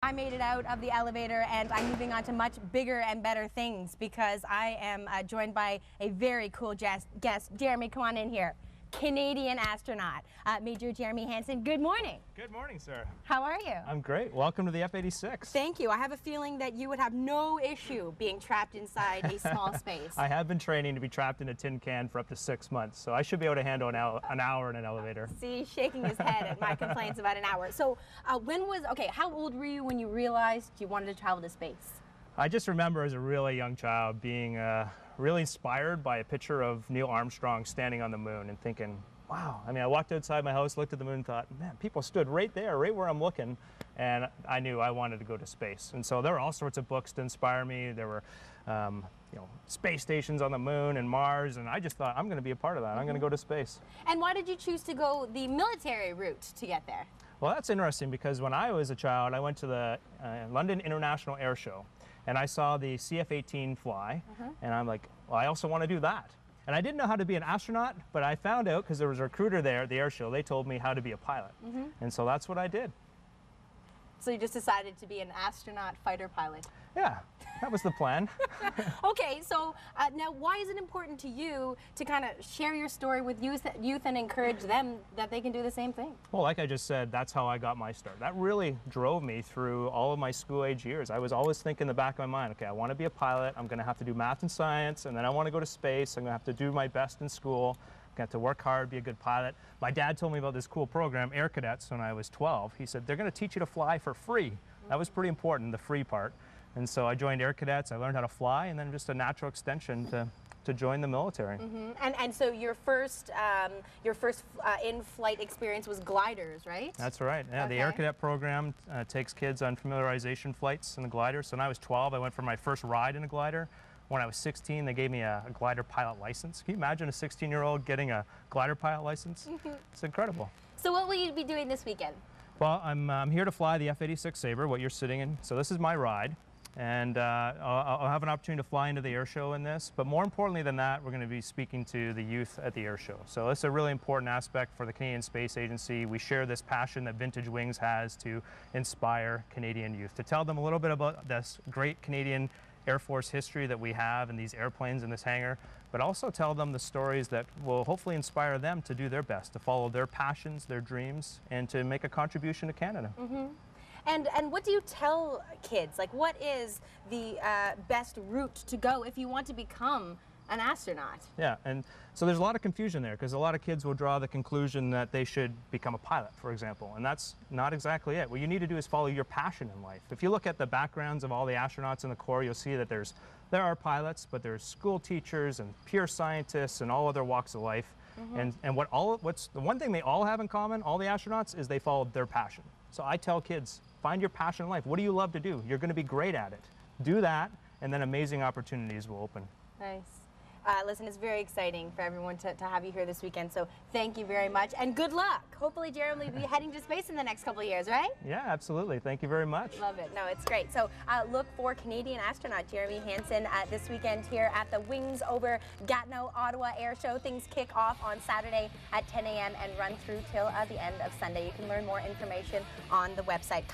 I made it out of the elevator and I'm moving on to much bigger and better things because I am joined by a very cool guest. Jeremy, come on in here. Canadian Astronaut, Major Jeremy Hansen. Good morning. Good morning, sir. How are you? I'm great. Welcome to the F-86. Thank you. I have a feeling that you would have no issue being trapped inside a small space. I have been training to be trapped in a tin can for up to 6 months, so I should be able to handle an hour in an elevator. See, shaking his head at my complaints about an hour. So how old were you when you realized you wanted to travel to space? I just remember as a really young child being really inspired by a picture of Neil Armstrong standing on the moon and thinking, wow. I mean, I walked outside my house, looked at the moon and thought, man, people stood right there, right where I'm looking, and I knew I wanted to go to space. And so there were all sorts of books to inspire me. There were space stations on the moon and Mars, and I just thought, I'm going to be a part of that. I'm going to go to space. And why did you choose to go the military route to get there? Well, that's interesting because when I was a child, I went to the London International Air Show. And I saw the CF-18 fly, and I'm like, well, I also want to do that. And I didn't know how to be an astronaut, but I found out because there was a recruiter there at the air show. They told me how to be a pilot. And so that's what I did. So you just decided to be an astronaut fighter pilot? Yeah, that was the plan. Okay, so now why is it important to you to kind of share your story with youth and encourage them that they can do the same thing? Well, like I just said, that's how I got my start. That really drove me through all of my school-age years. I was always thinking in the back of my mind, okay, I want to be a pilot. I'm going to have to do math and science, and then I want to go to space. I'm going to have to do my best in school. Have to work hard, be a good pilot. My dad told me about this cool program, Air Cadets, when I was 12. He said, they're going to teach you to fly for free. That was pretty important, the free part. And so I joined Air Cadets, I learned how to fly, and then just a natural extension to join the military. And so your first in-flight experience was gliders, right? That's right. Yeah, okay. The Air Cadet program takes kids on familiarization flights in the glider. So when I was 12, I went for my first ride in a glider. When I was 16, they gave me a glider pilot license. Can you imagine a 16-year-old getting a glider pilot license? It's incredible. So what will you be doing this weekend? Well, I'm here to fly the F-86 Sabre, what you're sitting in. So this is my ride. And I'll have an opportunity to fly into the air show in this. But more importantly than that, we're going to be speaking to the youth at the air show. So it's a really important aspect for the Canadian Space Agency. We share this passion that Vintage Wings has to inspire Canadian youth, to tell them a little bit about this great Canadian Air Force history that we have in these airplanes in this hangar, but also tell them the stories that will hopefully inspire them to do their best, to follow their passions, their dreams, and to make a contribution to Canada. And what do you tell kids? Like, what is the best route to go if you want to become an astronaut? Yeah, and so there's a lot of confusion there because a lot of kids will draw the conclusion that they should become a pilot, for example, and that's not exactly it. What you need to do is follow your passion in life. If you look at the backgrounds of all the astronauts in the Corps, you'll see that there are pilots, but there's school teachers and pure scientists and all other walks of life. And what's the one thing they all have in common, all the astronauts, is they followed their passion. So I tell kids, find your passion in life. What do you love to do? You're going to be great at it. Do that, and then amazing opportunities will open. Nice. Listen, it's very exciting for everyone to have you here this weekend, so thank you very much, and good luck. Hopefully Jeremy will be heading to space in the next couple of years, right? Yeah, absolutely. Thank you very much. Love it. No, it's great. So look for Canadian Astronaut Jeremy Hansen this weekend here at the Wings over Gatineau-Ottawa Air Show. Things kick off on Saturday at 10 a.m. and run through till the end of Sunday. You can learn more information on the website.